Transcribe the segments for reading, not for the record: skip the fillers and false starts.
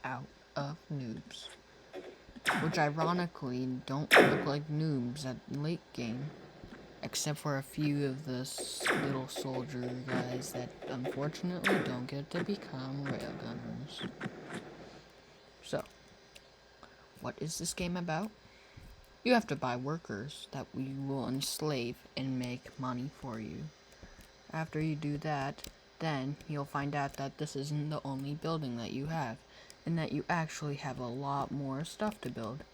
out of noobs. Which ironically don't look like noobs at late game. Except for a few of the little soldier guys that unfortunately don't get to become railgunners. So, what is this game about? You have to buy workers that we will enslave and make money for you. After you do that, then you'll find out that this isn't the only building that you have, and that you actually have a lot more stuff to build.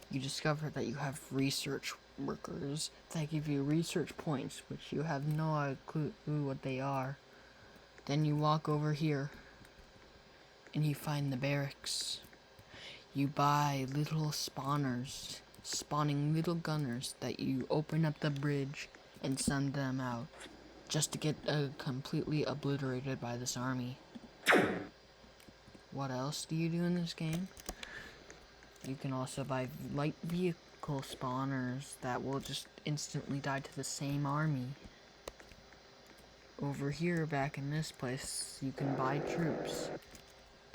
You discover that you have research workers that give you research points, which you have no clue what they are. Then you walk over here, and you find the barracks. You buy little spawners, spawning little gunners that you open up the bridge and send them out, just to get completely obliterated by this army. What else do you do in this game? You can also buy light vehicle spawners that will just instantly die to the same army. Over here, back in this place, you can buy troops.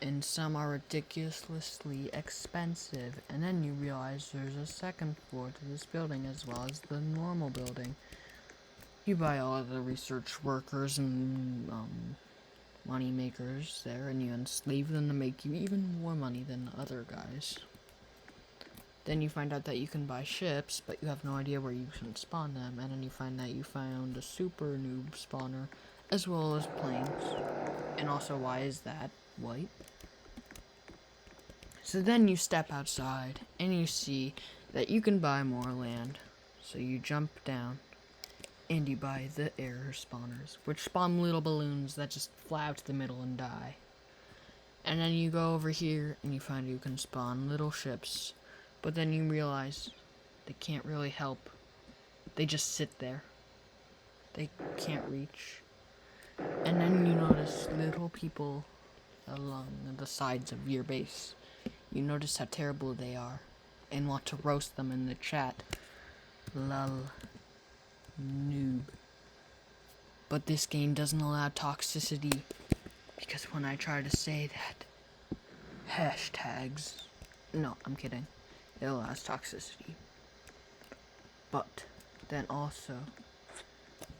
And some are ridiculously expensive. And then you realize there's a second floor to this building as well as the normal building. You buy all of the research workers and money makers there, and you enslave them to make you even more money than the other guys. Then you find out that you can buy ships, but you have no idea where you can spawn them, and then you find that you found a super noob spawner, as well as planes. And also, why is that white? So then you step outside, and you see that you can buy more land. So you jump down, and you buy the air spawners, which spawn little balloons that just fly out to the middle and die. And then you go over here, and you find you can spawn little ships. But then you realize they can't really help. They just sit there. They can't reach. And then you notice little people along the sides of your base. You notice how terrible they are and want to roast them in the chat. Lol. Noob. But this game doesn't allow toxicity, because when I try to say that, hashtags. No, I'm kidding. It allows toxicity. But then also,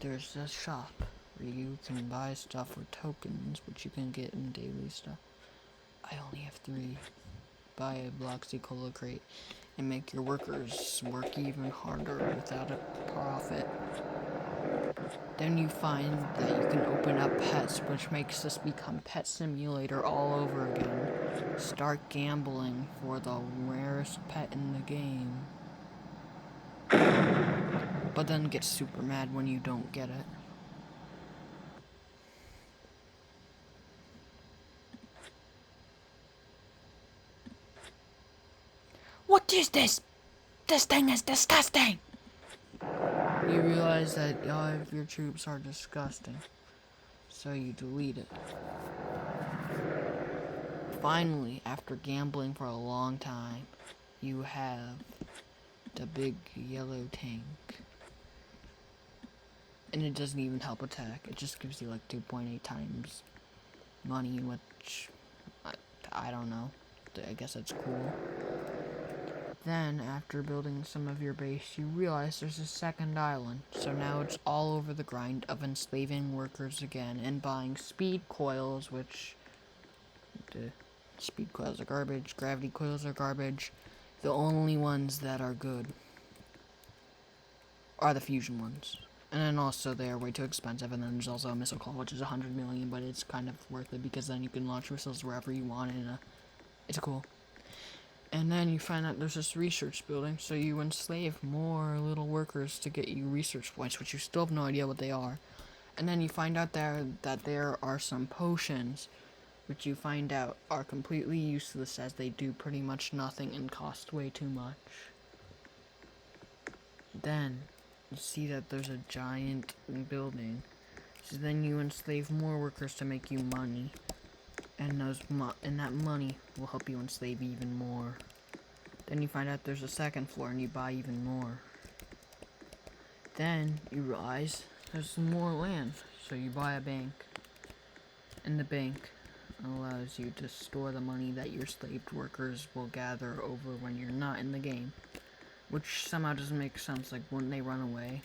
there's a shop where you can buy stuff with tokens, which you can get in daily stuff. I only have 3. Buy a Bloxy Cola crate and make your workers work even harder without a profit. Then you find that you can open up pets, which makes this become Pet Simulator all over again. Start gambling for the rarest pet in the game. But then get super mad when you don't get it. What is this? This thing is disgusting! You realize that all of your troops are disgusting, so you delete it. Finally, after gambling for a long time, you have the big yellow tank. And it doesn't even help attack, it just gives you like 2.8 times money, which, I don't know, I guess that's cool. Then, after building some of your base, you realize there's a second island. So now it's all over the grind of enslaving workers again and buying speed coils, which the speed coils are garbage, gravity coils are garbage. The only ones that are good are the fusion ones. And then also they are way too expensive, and then there's also a missile coil, which is 100 million, but it's kind of worth it because then you can launch missiles wherever you want, and it's cool. And then you find out there's this research building, so you enslave more little workers to get you research points, which you still have no idea what they are. And then you find out that there are some potions, which you find out are completely useless as they do pretty much nothing and cost way too much. Then you see that there's a giant building, so then you enslave more workers to make you money. And that money will help you enslave even more. Then you find out there's a second floor and you buy even more. Then you realize there's some more land, so you buy a bank. And the bank allows you to store the money that your slave workers will gather over when you're not in the game. Which somehow doesn't make sense, like, wouldn't they run away?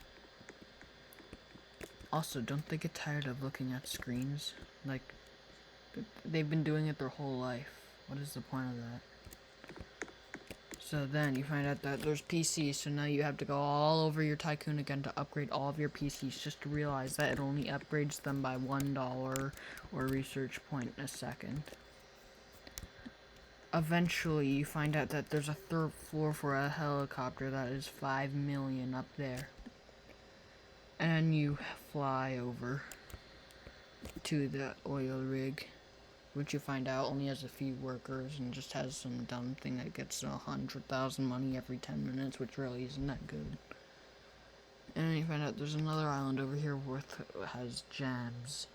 Also, don't they get tired of looking at screens? Like, they've been doing it their whole life. What is the point of that? So then you find out that there's PCs, so now you have to go all over your Tycoon again to upgrade all of your PCs, just to realize that it only upgrades them by $1 or research point a second. Eventually, you find out that there's a third floor for a helicopter that is 5 million up there. And you fly over to the oil rig, which you find out only has a few workers and just has some dumb thing that gets 100,000 money every 10 minutes, which really isn't that good. And then you find out there's another island over here has gems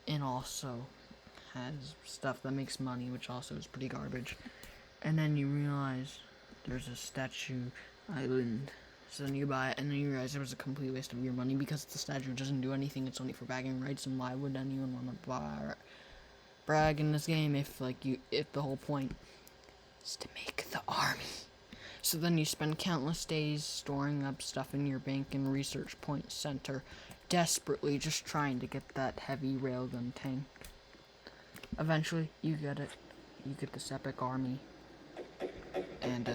and also has stuff that makes money, which also is pretty garbage. And then you realize there's a statue island. So then you buy it, and then you realize it was a complete waste of your money because the statue doesn't do anything. It's only for bragging rights, and why would anyone want to brag in this game if the whole point is to make the army? So then you spend countless days storing up stuff in your bank and research point center, desperately just trying to get that heavy railgun tank. Eventually, you get it. You get this epic army. And,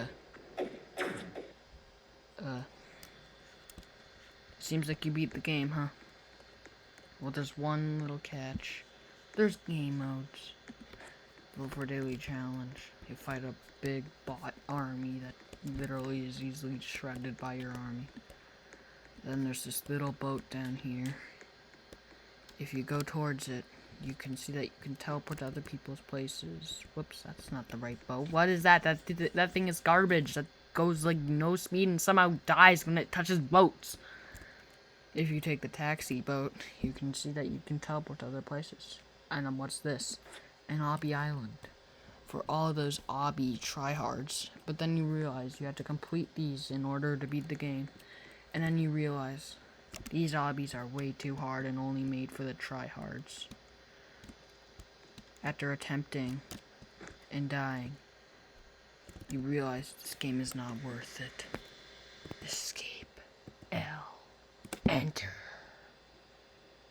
seems like you beat the game, huh? Well, there's one little catch. There's game modes. Go for daily challenge. You fight a big bot army that literally is easily shredded by your army. Then there's this little boat down here. If you go towards it, you can see that you can teleport to other people's places. Whoops, that's not the right boat. What is that? That thing is garbage. That goes like no speed and somehow dies when it touches boats. If you take the taxi boat, you can see that you can teleport to other places. And what's this? An obby island. For all those obby tryhards. But then you realize you have to complete these in order to beat the game. And then you realize these obbies are way too hard and only made for the tryhards. After attempting and dying, you realize this game is not worth it. Escape. L. Enter.